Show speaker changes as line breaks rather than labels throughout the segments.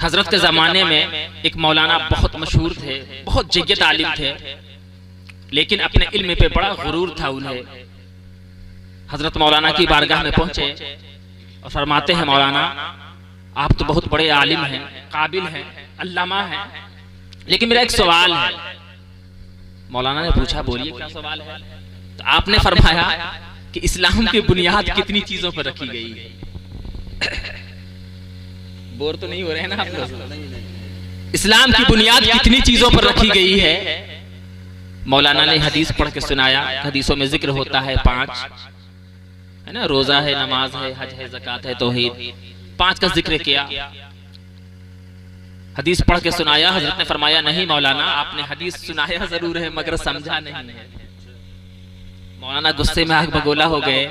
हजरत के ज़माने में एक मौलाना बहुत मशहूर थे, बहुत जय्यत आलिम थे, लेकिन अपने इल्म पे बड़ा गुरूर था उन्हें। हजरत मौलाना की बारगाह में पहुंचे और फरमाते हैं, मौलाना आप तो बहुत बड़े आलिम हैं, काबिल हैं, अल्लामा हैं, लेकिन मेरा एक सवाल है। मौलाना ने पूछा, बोलिए क्या सवाल है? तो आपने फरमाया कि इस्लाम की बुनियाद कितनी चीजों पर रखी गई है। बोर तो नहीं हो रहे हैं ना आप लोग? इस्लाम की बुनियाद कितनी चीजों पर रखी गई है। मौलाना ने हदीस पढ़ के सुनाया। हदीसों में जिक्र होता है 5, है ना, रोजा है, नमाज है, हज है, ज़कात है, तौहीद, 5 का जिक्र किया। हदीस पढ़ के सुनाया। हजरत ने फरमाया, नहीं मौलाना, आपने हदीस सुनाया जरूर है मगर समझा नहीं है। मौलाना गुस्से में आग बगोला हो गए।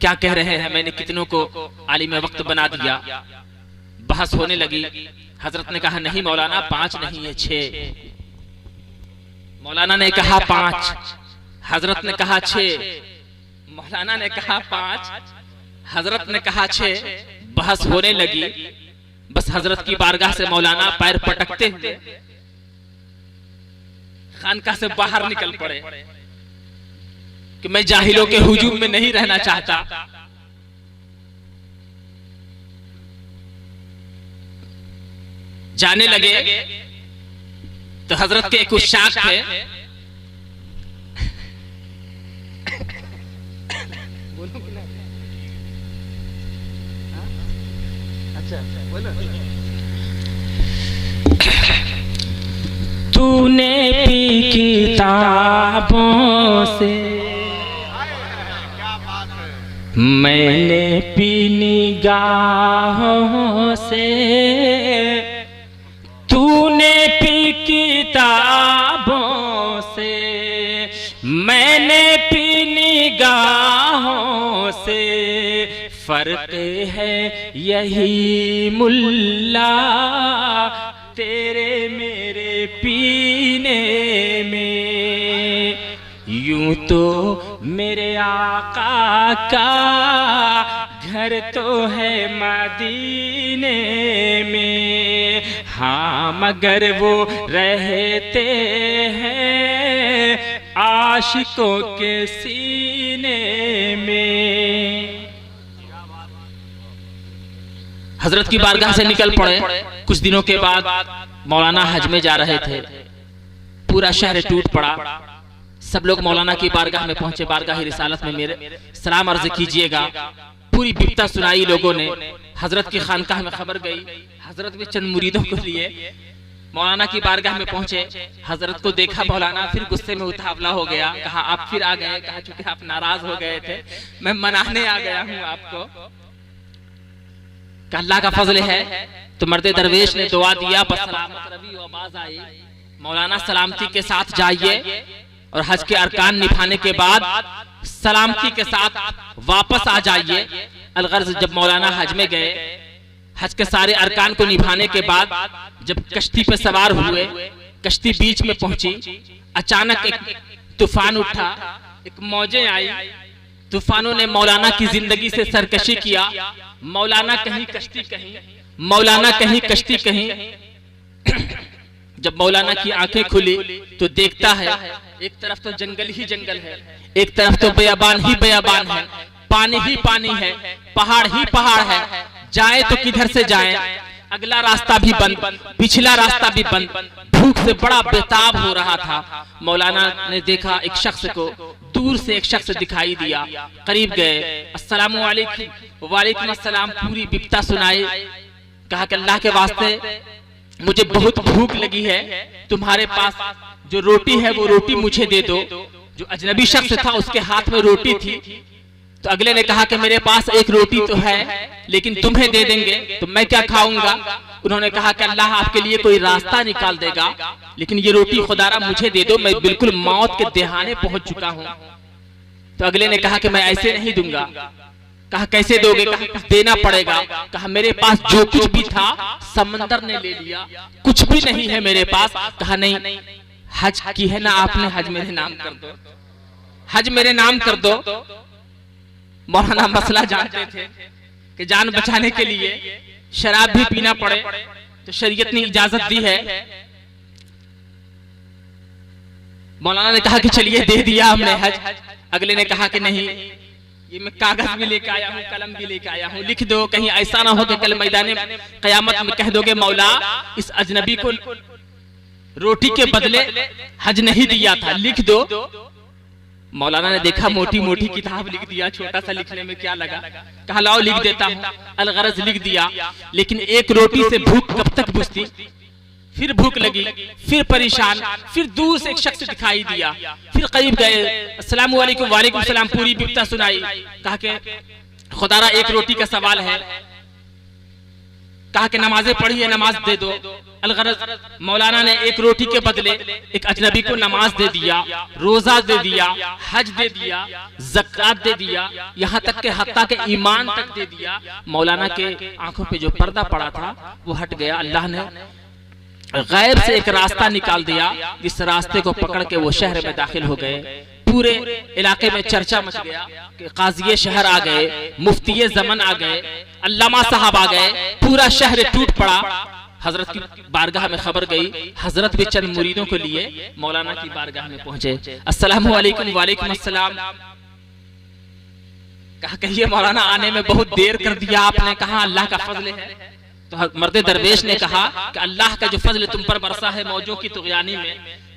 क्या कह रहे हैं, मैंने कितनों को आलिम वक्त बना दिया। बहस होने लगी। हजरत ने कहा, नहीं मौलाना, 5 नहीं है, 6। मौलाना ने कहा 5, हजरत ने कहा 6, मौलाना ने कहा 5, हजरत ने कहा 6। बहस होने लगी। बस हजरत की बारगाह से मौलाना पैर पटकते हुए खानकाह से बाहर निकल पड़े कि मैं जाहिलों के हुजूम में नहीं रहना चाहता। जाने लगे तो हजरत के एक उस्ताद थे, तूने पी किताबों से, मैंने पी निगाहों से। तूने पी किताबों से, मैंने पी निगाहों से। फर्क है यही मुल्ला तेरे मेरे पीने में। यूं तो मेरे आका का घर तो है मदीने में, हाँ मगर वो रहते हैं आशिकों के सीने में। हजरत की बारगाह से निकल पड़े। कुछ दिनों के बाद मौलाना हज में जा रहे थे। पूरा शहर टूट पड़ा। सब लोग मौलाना की बारगाह में पहुंचे। बारगाह रिसालत में मेरे सलाम अर्ज कीजिएगा। पूरी बिपता सुनाई लोगों ने। हजरत की खानकाह में खबर गई। हजरत भी चंद मुरीदों को लिए मौलाना की बारगाह में पहुंचे। हजरत को देखा मौलाना, फिर गुस्से में उतावला हो गया। कहा, आप फिर आ गए। कहा, चूंकि आप नाराज हो गए थे, मैं मनाने आ गया हूं आपको। अल्लाह का फजल है तो मर्दे दरवेश ने दुआ दिया, बस सलामत रवि आवाज आई, मौलाना सलामती के साथ जाइए और हज के अरकान निभाने के बाद सलामती के साथ वापस आ जाइए। अलगर्ज जब मौलाना हज में गए, हज के सारे अरकान को निभाने के बाद जब कश्ती पे सवार हुए, कश्ती बीच में पहुंची। अचानक एक तूफान उठा, एक मौजें आई। तूफानों ने मौलाना की जिंदगी से सरकशी किया। मौलाना कहीं कश्ती कहीं, मौलाना कहीं कश्ती कहीं। जब मौलाना की आंखें खुली तो देखता है एक तरफ तो जंगल ही जंगल है, एक तरफ तो बयाबान ही बयाबान है, पानी ही पानी है, पहाड़ ही पहाड़ है। जाए तो किधर से जाए, अगला रास्ता भी बंद, पिछला रास्ता भी बंद। भूख से बड़ा बेताब हो रहा था। मौलाना ने देखा एक शख्स को, दूर से एक शख्स दिखाई दिया। करीब गए, अस्सलामु अलैकुम। वालेकुम अस्सलाम। पूरी बिपता सुनाई। कहा कि अल्लाह के वास्ते मुझे बहुत भूख लगी है, तुम्हारे पास जो रोटी है वो रोटी मुझे दे दो। जो अजनबी शख्स था उसके हाथ में रोटी थी। तो अगले ने कहा कि मेरे पास एक रोटी तो है लेकिन तुम्हें दे देंगे तो मैं क्या खाऊंगा। उन्होंने कहा कि अल्लाह आपके लिए कोई रास्ता निकाल देगा, लेकिन ये रोटी खुदारा मुझे दे दो, मैं बिल्कुल मौत के देहाने पहुंच चुका हूं। तो अगले ने कहा कि मैं ऐसे नहीं दूंगा। कहा कैसे दोगे? कहा देना पड़ेगा। कहा मेरे पास जो कुछ भी था समंदर ने ले लिया, कुछ भी नहीं है मेरे पास। कहा नहीं, हज की है ना आपने, हज मेरे नाम कर दो, हज मेरे नाम कर दो। मौलाना मसला जानते थे कि जान बचाने के लिए शराब भी पीना पड़े, तो शरीयत ने इजाजत दी है। मौलाना ने कहा कि चलिए दे दिया हमने हज। अगले ने कहा कि नहीं, ये मैं कागज भी लेके आया हूँ, कलम भी लेके आया हूँ, लिख दो, कहीं ऐसा ना हो कि कल मैदान क़यामत में कह दोगे मौला इस अजनबी को रोटी के बदले हज नहीं दिया था, लिख दो। मौलाना ने देखा मोटी मोटी किताब लिख दिया, छोटा सा लिखने में क्या लगा, कहा लाओ लिख देता हूँ। अलगरज लिख दिया, लेकिन एक रोटी से भूख कब तक बुझती। फिर भूख लगी, फिर परेशान, फिर दूर से एक शख्स दिखाई दिया, फिर करीब गए, अस्सलामु अलैकुम, वालेकुम सलाम, पूरी बिपता सुनाई। कहा कि खुदारा एक रोटी का सवाल है। कहा कि नमाजें पढ़ी है, नमाज दे दो। अलगरज मौलाना ने एक रोटी के बदले एक अजनबी को नमाज दे दिया, रोजा दे दिया, हज दे दिया, ज़कात दे दिया, यहाँ तक के हत्ता के ईमान तक दे दिया। मौलाना के आंखों पे जो पर्दा पड़ा था वो हट गया। अल्लाह ने गैब से एक रास्ता निकाल दिया, जिस रास्ते को पकड़ के वो शहर में दाखिल हो गए। पूरे इलाके में चर्चा मच गया कि काज़ी शहर आ गए, मुफ्ती ज़मन आ गए, अल्लामा साहब आ गए, पूरा शहर टूट पड़ा। हजरत की बारगाह में खबर गई, हजरत भी चंद मुरीदों को लिए मौलाना की बारगाह में पहुंचे। अस्सलामु अलैकुम, वालेकुम अस्सलाम। कहा कहिए मौलाना, आने में बहुत देर कर दिया आपने। कहा अल्लाह का फजल है। तो मर्द दरवेश ने कहा कि अल्लाह का जो फजल तुम पर बरसा है मौजों की तुग़यानी में,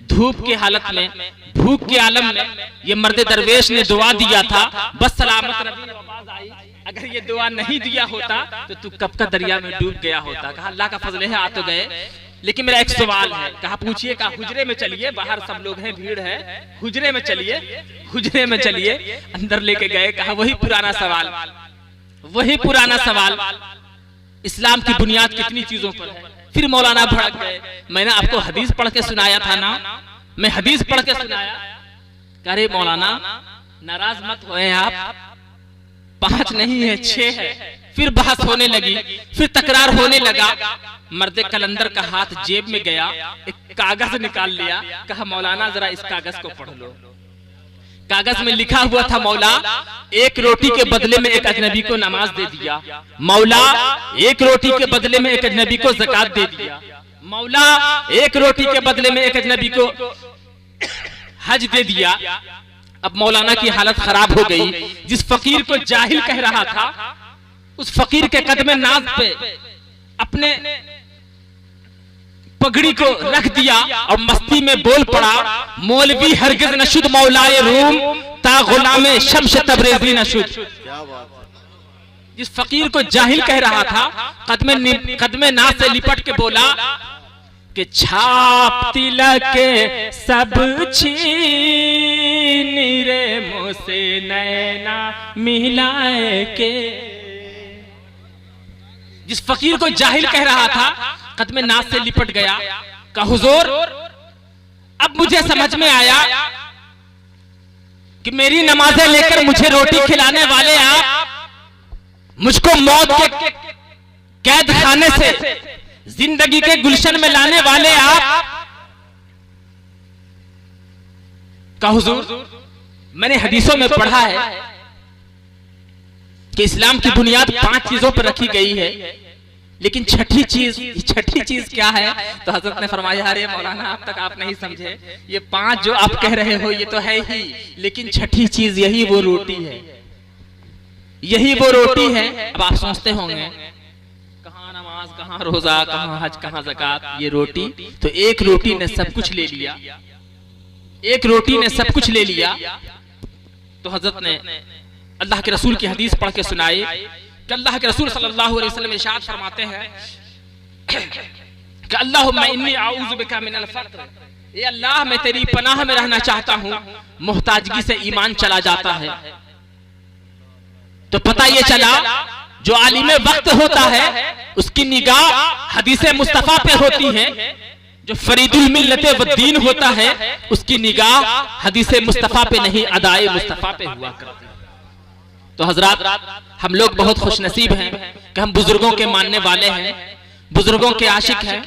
धूप की हालत में, भूख के आलम में, ये मर्द दरवेश ने दुआ दिया था, बस सलामत नबी ने आवाज आई, अगर ये दुआ नहीं दिया होता तो तू कब का दरिया में डूब गया होता। कहा अल्लाह का फजल है, आ तो गए, लेकिन मेरा एक सवाल है। कहा पूछिए। कहा हुजरे में चलिए, बाहर सब लोग हैं, भीड़ है, हुजरे में चलिए, हुजरे में चलिए। अंदर लेके गए। कहा वही पुराना सवाल, वही पुराना सवाल, इस्लाम की बुनियाद कितनी चीजों पर है। फिर मौलाना भड़क गए, मैंने आपको हदीस पढ़ के सुनाया था ना, मैं हदीस पढ़ के सुनाया। अरे मौलाना नाराज मत होए आप, 5 नहीं है 6 है। फिर बहस होने लगी, फिर तकरार होने लगा। मर्दे कलंदर का हाथ जेब में गया, एक कागज निकाल लिया। कहा मौलाना जरा इस कागज को पढ़ लो। कागज में लिखा हुआ था मौला एक रोटी के बदले में एक अजनबी को नमाज दे दिया, मौला एक रोटी के बदले में एक अजनबी को ज़कात दे दिया, मौला एक रोटी के बदले में एक अजनबी को हज दे दिया। अब मौलाना की हालत खराब हो गई। जिस फकीर को जाहिल कह रहा था, उस फकीर के कदमे नाज पे अपने पगड़ी को रख दिया और मस्ती में बोल पड़ा, मौलवी हरगिज़ नशुद मौलाए रूम ता गुलामे शम्स तबरेज़ी नशुद। जिस फकीर को जाहिल कह रहा था, कदमे नाज से लिपट के बोला कि छाप तिलक के सब छीन रे मुझसे नैना मिलाए के। जिस फकीर को जाहिल कह रहा था, कदमे नाज से लिपट गया। कहा हुजूर अब मुझे समझ में आया कि मेरी नमाजें लेकर मुझे रोटी खिलाने वाले आप, मुझको मौत के कैद खाने से जिंदगी के गुलशन में लाने वाले आप। कहा हुजूर मैंने हदीसों में पढ़ा है कि इस्लाम की बुनियाद 5 चीजों पर रखी गई है, लेकिन छठी चीज क्या है? तो हजरत ने फरमाया अरे मौलाना अब तक आप नहीं समझे, ये 5 जो आप कह रहे हो ये तो है ही, लेकिन छठी चीज यही वो रोटी है, यही वो रोटी है। अब आप सोचते होंगे कहाँ नमाज, कहाँ रोजा, कहाँ हज, कहाँ ज़कात, ये रोटी। तो एक रोटी ने सब कुछ ले लिया, एक रोटी ने सब कुछ ले लिया। तो हजरत ने अल्लाह के रसूल की हदीस पढ़ के सुनाई कि अल्लाह के रसूल सल्लल्लाहु अलैहि वसल्लम इरशाद फरमाते हैं कि अल्लाहुम्मा इन्नी आऊज़ु बिका मिनल फ़क़्र, ये अल्लाह मैं तेरी पनाह में रहना चाहता हूँ, मोहताजगी से ईमान चला जाता है। तो पता ये चला जो आलिम वक्त होता है उसकी निगाह हदीसे मुस्तफा पे होती है, जो फरीदुल मिल्लत व दीन होता है उसकी निगाह हदीसे मुस्तफा पे नहीं अदाए मुस्तफा पे हुआ करती है। तो हजरात हम लोग बहुत खुशनसीब हैं कि हम बुजुर्गों के मानने वाले हैं, बुजुर्गों के आशिक हैं,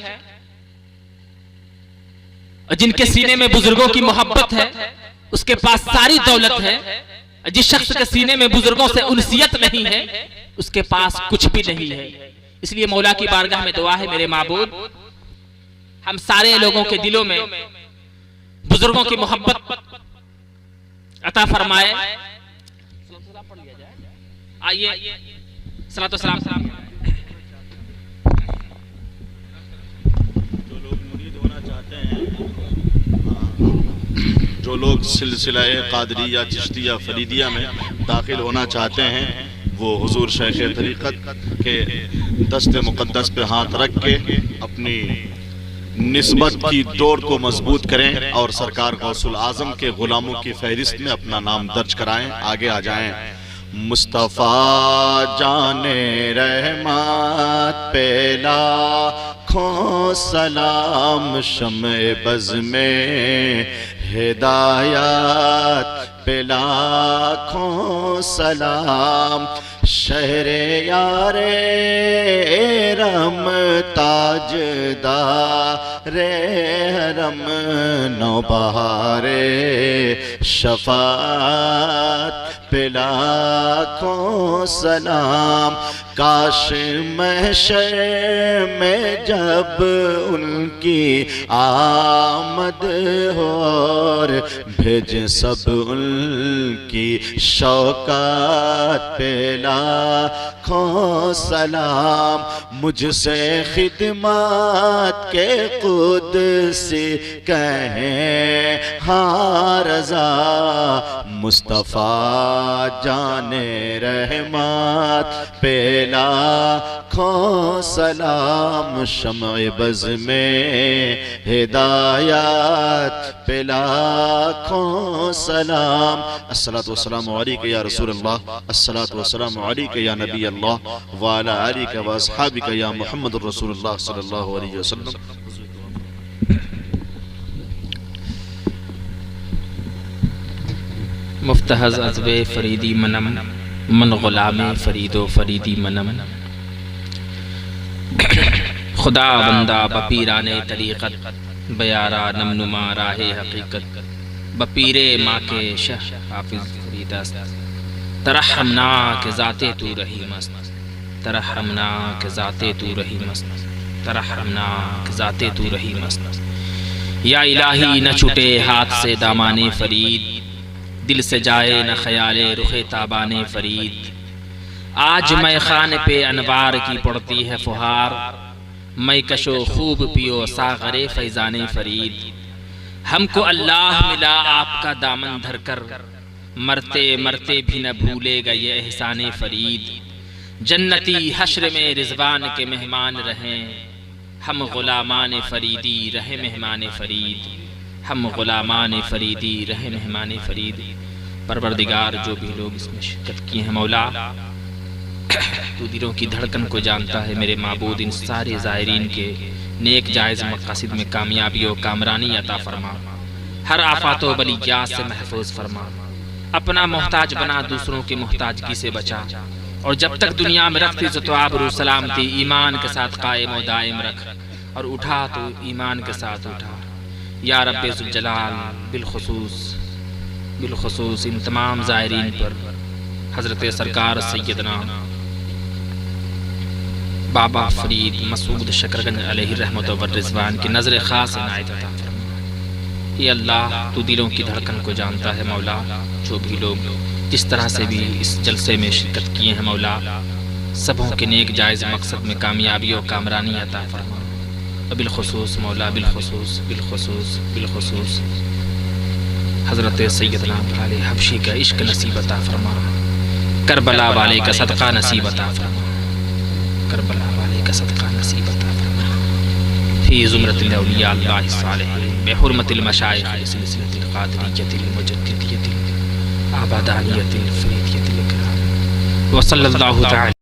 और जिनके सीने में बुजुर्गों की मोहब्बत है उसके पास सारी दौलत है। जिस शख्स के सीने में बुजुर्गों से उनसियत नहीं है उसके पास कुछ भी नहीं है। इसलिए मौला की बारगाह में दुआ है, मेरे माबूद हम सारे लोगों के दिलों में बुजुर्गों की मोहब्बत अता फरमाए। आइए सलातो सलाम।
जो लोग सिलसिला-ए कादरिया, चिश्तिया, फरीदिया में दाखिल होना चाहते हैं वो हुजूर शेख तरीक़त के दस्ते मुक़द्दस पे हाथ रख के अपनी निस्बत की डोर को मजबूत करें और सरकार गौसुल आज़म के गुलामों की फहरिस्त में अपना नाम दर्ज कराएं, आगे आ जाएं। मुस्तफ़ा जाने रहमत पे लाखों सलाम, शम्ए बज़ में हिदायत पे लाखों सलाम, शहरे यारे रम ताजदारे हरम, नौबहारे शफात पे लाखों सलाम। काश महशर में जब उनकी आमद हो और भेज सब उनकी शौकत पे लाखों सलाम। मुझसे खिदमत के कुदसी कहें हाँ रज़ा, मुस्तफ़ा जाने रहमत पे लाखों सलाम, शम्ए बज़ में हिदायत पे लाखों सलाम। अस्सलातु वस्सलामु अलैका या रसूल अल्लाह, अस्सलातु वस्सलामु अलैका या नबी अल्लाह, व अला आलिका व अस्हाबिका या मुहम्मद रसूलुल्लाह सल्लल्लाहु अलैहि वसल्लम।
मुफ्तहज़ अज़्वे फरीदी मनम, मन गुलामे फरीदो फरीदी मनम। खुदा बंदा बपीराने तरीक़त, बयारा नमनुमा राहे हकीकत, बपीरे माँ के शह हाफिज फरीदस्त, तरहमना के ज़ाते तू रही मस्त, तरहमना के ज़ाते तू रही मस्त, तरहमना के ज़ाते तू रही मस्त। या इलाही न छूटे हाथ से दामाने फरीद, दिल से जाए न ख्याले रुखे ताबाने फरीद। आज मैं खान पे अनवार की पड़ती है फुहार, मैं कशो खूब पियो सागरे फैजाने फरीद। हमको अल्लाह मिला आपका दामन धरकर, मरते मरते भी न भूलेगा ये एहसाने फरीद। जन्नती हश्र में रिजवान के मेहमान रहें, हम गुलामान फरीदी रहे मेहमान फरीद, हम गुलामान फरीदी रहे मेहमान फरीद। परवरदिगार जो भी लोग इसमें शिरकत किए हैं मौला, तू दिलों की धड़कन को जानता है। मेरे माबूद इन सारे ज़ायरीन के नेक जायज़ मक़ासिद में कामयाबी और कामरानी अता फरमा, हर आफात व बलियात से महफूज फरमा, अपना मोहताज बना दूसरों की मोहताजगी से बचा, और जब तक दुनिया में रखती इज़्ज़त व आबरू सलामती ईमान के साथ कायम व दायम रख, और उठा तो ईमान के साथ उठा। या रब्बे ज़ुल जलाल, बिलखुसूस इन तमाम ज़ायरीन पर हज़रत सरकार सैयदना बाबा फरीद मसूद शकरगंज अलैहि रहमत व रिज़वान की नज़र ख़ास इनायत अता फरमा। ये अल्लाह तू दिलों की धड़कन को जानता है मौला। जो भी लोग जिस तरह से भी इस जलसे में शिरकत किए हैं मौला, सबों के नेक जायज़ मकसद में कामयाबी और कामरानी अता फरमा। बिलखुसूस मौला, बिलखुसूस हज़रत सैयदना बिलाल हबशी का इश्क नसीब अता फरमा, करबला वाले का सदका नसीब अता फरमा, करबला वाले का सदका नसीब अता फरमा। फी ज़ुमरतिल औलिया अल्लाह सालिहीन बिहुरमतिल मशाइख़ सिलसिलतिल क़ादिरिय्यतिल मुजद्दिदिय्यतिल आबादानियतिल फ़रीदियतिल इकराम व सल्लल्लाहु तआला